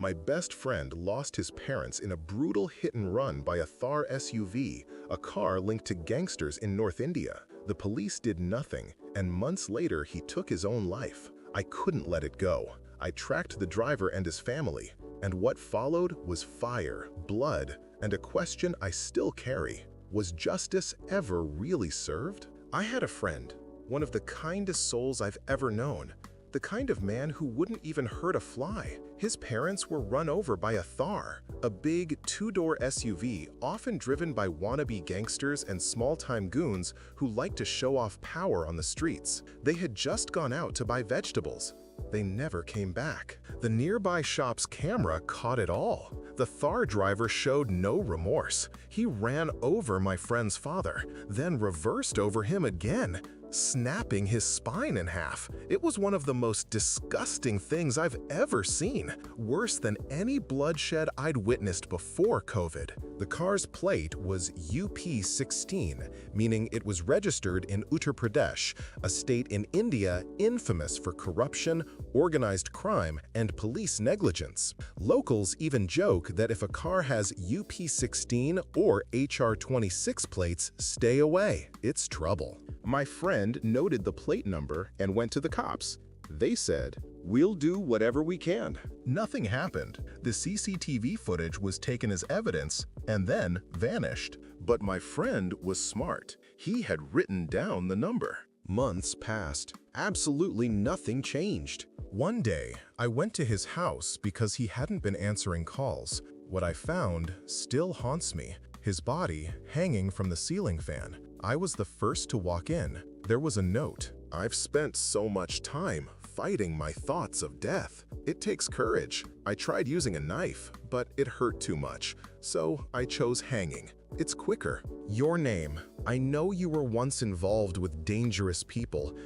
My best friend lost his parents in a brutal hit-and-run by a Thar SUV, a car linked to gangsters in North India. The police did nothing, and months later he took his own life. I couldn't let it go. I tracked the driver and his family, and what followed was fire, blood, and a question I still carry. Was justice ever really served? I had a friend, one of the kindest souls I've ever known. The kind of man who wouldn't even hurt a fly. His parents were run over by a Thar, a big two-door SUV often driven by wannabe gangsters and small-time goons who like to show off power on the streets. They had just gone out to buy vegetables. They never came back. The nearby shop's camera caught it all. The Thar driver showed no remorse. He ran over my friend's father, then reversed over him again, snapping his spine in half. It was one of the most disgusting things I've ever seen, worse than any bloodshed I'd witnessed before COVID. The car's plate was UP16, meaning it was registered in Uttar Pradesh, a state in India infamous for corruption, organized crime, and police negligence. Locals even joke that if a car has UP16 or HR26 plates, stay away. It's trouble. My friend noted the plate number and went to the cops. They said, "We'll do whatever we can." Nothing happened. The CCTV footage was taken as evidence and then vanished. But my friend was smart. He had written down the number. Months passed. Absolutely nothing changed. One day, I went to his house because he hadn't been answering calls. What I found still haunts me. His body hanging from the ceiling fan. I was the first to walk in. There was a note. "I've spent so much time fighting my thoughts of death. It takes courage. I tried using a knife, but it hurt too much, so I chose hanging. It's quicker. Your name. I know you were once involved with dangerous people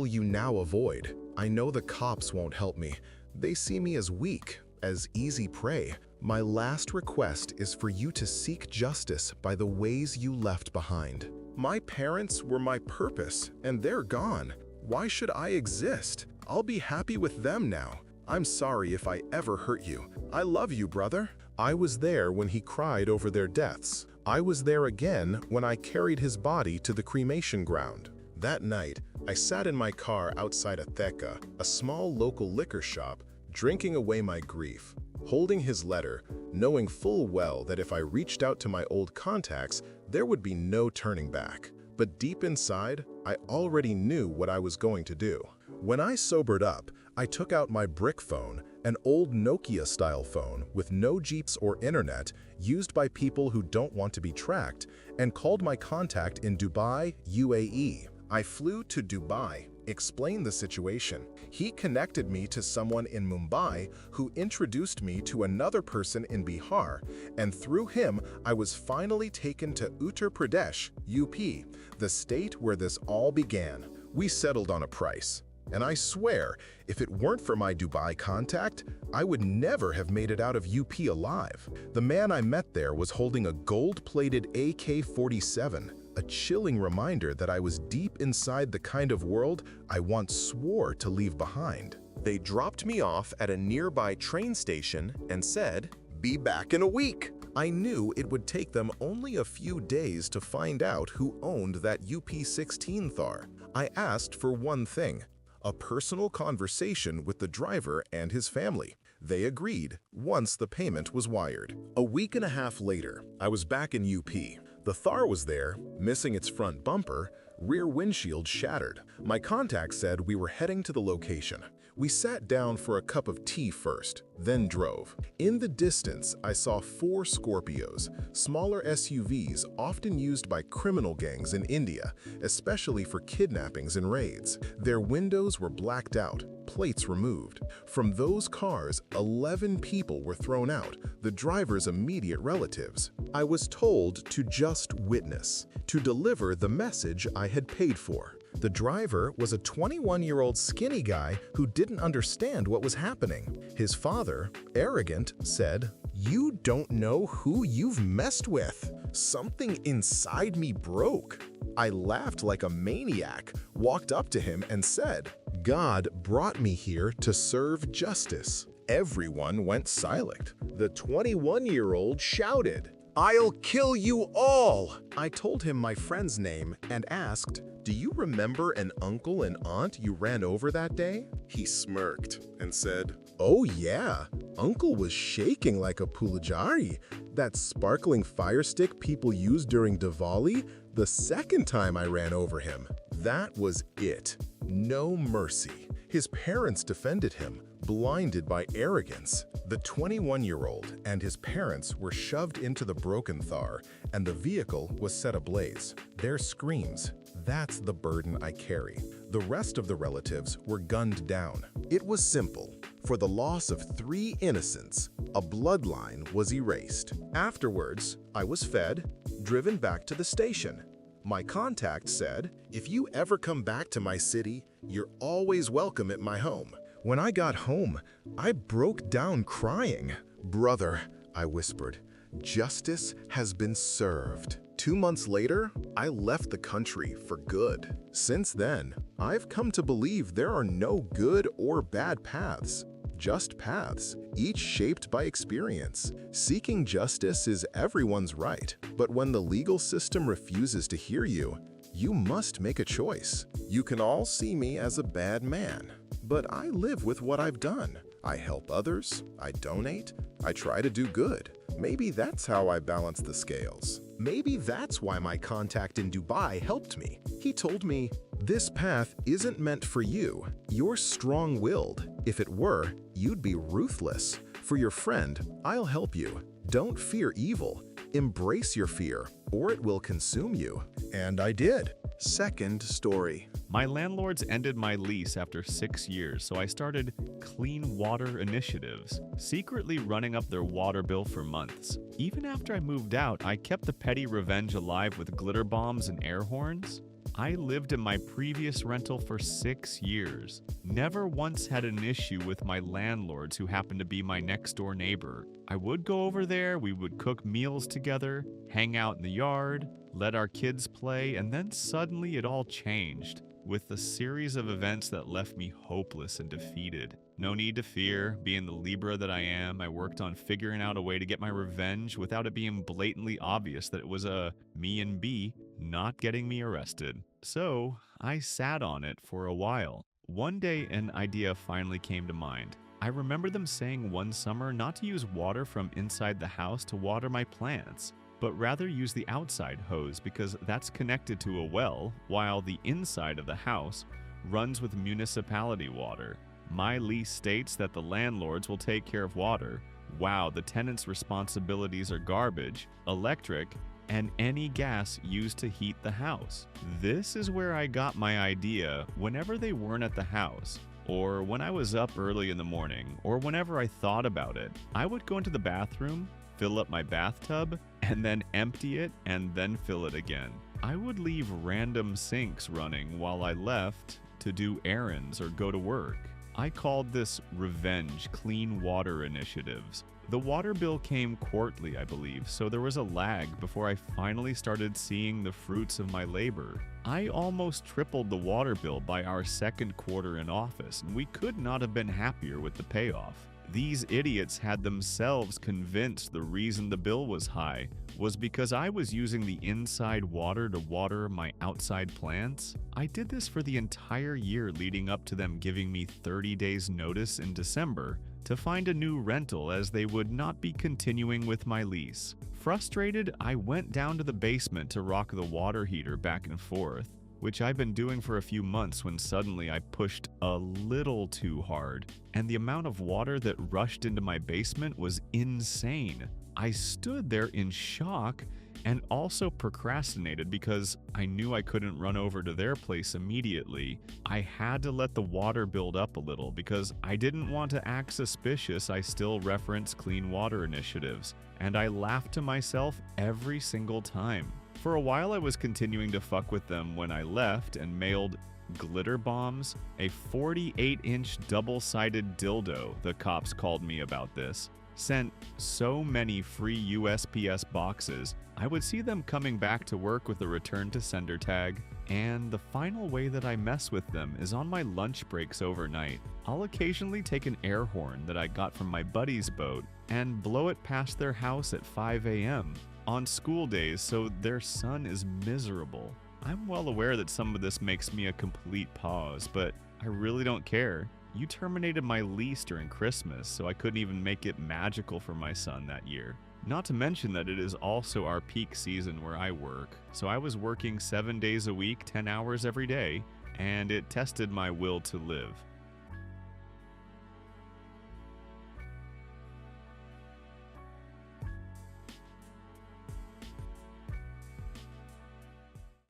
you now avoid. I know the cops won't help me. They see me as weak, as easy prey. My last request is for you to seek justice by the ways you left behind. My parents were my purpose, and they're gone. Why should I exist? I'll be happy with them now. I'm sorry if I ever hurt you. I love you, brother." I was there when he cried over their deaths. I was there again when I carried his body to the cremation ground. That night, I sat in my car outside a Theka, a small local liquor shop, drinking away my grief, holding his letter, knowing full well that if I reached out to my old contacts, there would be no turning back. But deep inside, I already knew what I was going to do. When I sobered up, I took out my brick phone, an old Nokia-style phone with no Jeeps or internet, used by people who don't want to be tracked, and called my contact in Dubai, UAE. I flew to Dubai, explained the situation. He connected me to someone in Mumbai who introduced me to another person in Bihar, and through him I was finally taken to Uttar Pradesh, UP, the state where this all began. We settled on a price. And I swear, if it weren't for my Dubai contact, I would never have made it out of UP alive. The man I met there was holding a gold-plated AK-47, a chilling reminder that I was deep inside the kind of world I once swore to leave behind. They dropped me off at a nearby train station and said, "Be back in a week." I knew it would take them only a few days to find out who owned that UP16 Thar. I asked for one thing: a personal conversation with the driver and his family. They agreed once the payment was wired. A week and a half later, I was back in UP. The Thar was there, missing its front bumper, rear windshield shattered. My contact said we were heading to the location. We sat down for a cup of tea first, then drove. In the distance, I saw 4 Scorpios, smaller SUVs often used by criminal gangs in India, especially for kidnappings and raids. Their windows were blacked out, plates removed. From those cars, 11 people were thrown out, the driver's immediate relatives. I was told to just witness, to deliver the message I had paid for. The driver was a 21-year-old skinny guy who didn't understand what was happening. His father, arrogant, said, "You don't know who you've messed with." Something inside me broke. I laughed like a maniac, walked up to him and said, "God brought me here to serve justice." Everyone went silent. The 21-year-old shouted, "I'll kill you all!" I told him my friend's name and asked, "Do you remember an uncle and aunt you ran over that day?" He smirked and said, "Oh yeah, uncle was shaking like a pulajari, that sparkling fire stick people use during Diwali, the second time I ran over him. That was it. No mercy." His parents defended him, blinded by arrogance. The 21-year-old and his parents were shoved into the broken Thar, and the vehicle was set ablaze. Their screams, "That's the burden I carry." The rest of the relatives were gunned down. It was simple. For the loss of 3 innocents, a bloodline was erased. Afterwards, I was fed, driven back to the station. My contact said, "If you ever come back to my city, you're always welcome at my home." When I got home, I broke down crying. "Brother," I whispered, "justice has been served." 2 months later, I left the country for good. Since then, I've come to believe there are no good or bad paths, just paths, each shaped by experience. Seeking justice is everyone's right, but when the legal system refuses to hear you, you must make a choice. You can all see me as a bad man, but I live with what I've done. I help others, I donate, I try to do good. Maybe that's how I balance the scales. Maybe that's why my contact in Dubai helped me. He told me, "This path isn't meant for you. You're strong-willed. If it were, you'd be ruthless. For your friend, I'll help you. Don't fear evil. Embrace your fear, or it will consume you." And I did. Second story. My landlords ended my lease after 6 years, so I started clean water initiatives, secretly running up their water bill for months. Even after I moved out, I kept the petty revenge alive with glitter bombs and air horns. I lived in my previous rental for 6 years. Never once had an issue with my landlords who happened to be my next door neighbor. I would go over there, we would cook meals together, hang out in the yard, let our kids play, and then suddenly it all changed, with a series of events that left me hopeless and defeated. No need to fear. Being the Libra that I am, I worked on figuring out a way to get my revenge without it being blatantly obvious that it was a me and B not getting me arrested. So I sat on it for a while. One day an idea finally came to mind. I remember them saying one summer not to use water from inside the house to water my plants, but rather use the outside hose because that's connected to a well, while the inside of the house runs with municipality water. My lease states that the landlords will take care of water. Wow, the tenants' responsibilities are garbage, electric, and any gas used to heat the house. This is where I got my idea whenever they weren't at the house, or when I was up early in the morning, or whenever I thought about it. I would go into the bathroom, fill up my bathtub, and then empty it and then fill it again. I would leave random sinks running while I left to do errands or go to work. I called this Revenge Clean Water Initiatives. The water bill came quarterly, I believe, so there was a lag before I finally started seeing the fruits of my labor. I almost tripled the water bill by our second quarter in office, and we could not have been happier with the payoff. These idiots had themselves convinced the reason the bill was high was because I was using the inside water to water my outside plants. I did this for the entire year leading up to them giving me 30 days notice in December to find a new rental as they would not be continuing with my lease. Frustrated, I went down to the basement to rock the water heater back and forth, which I've been doing for a few months when suddenly I pushed a little too hard, and the amount of water that rushed into my basement was insane. I stood there in shock and also procrastinated because I knew I couldn't run over to their place immediately. I had to let the water build up a little because I didn't want to act suspicious. I still reference clean water initiatives, and I laughed to myself every single time. For a while I was continuing to fuck with them when I left and mailed glitter bombs, a 48-inch double-sided dildo, the cops called me about this, sent so many free USPS boxes, I would see them coming back to work with a return to sender tag, And the final way that I mess with them is on my lunch breaks overnight. I'll occasionally take an air horn that I got from my buddy's boat and blow it past their house at 5 a.m. on school days so their son is miserable. I'm well aware that some of this makes me a complete pause, but I really don't care. You terminated my lease during Christmas, so I couldn't even make it magical for my son that year. Not to mention that it is also our peak season where I work, so I was working 7 days a week, 10 hours every day, and it tested my will to live.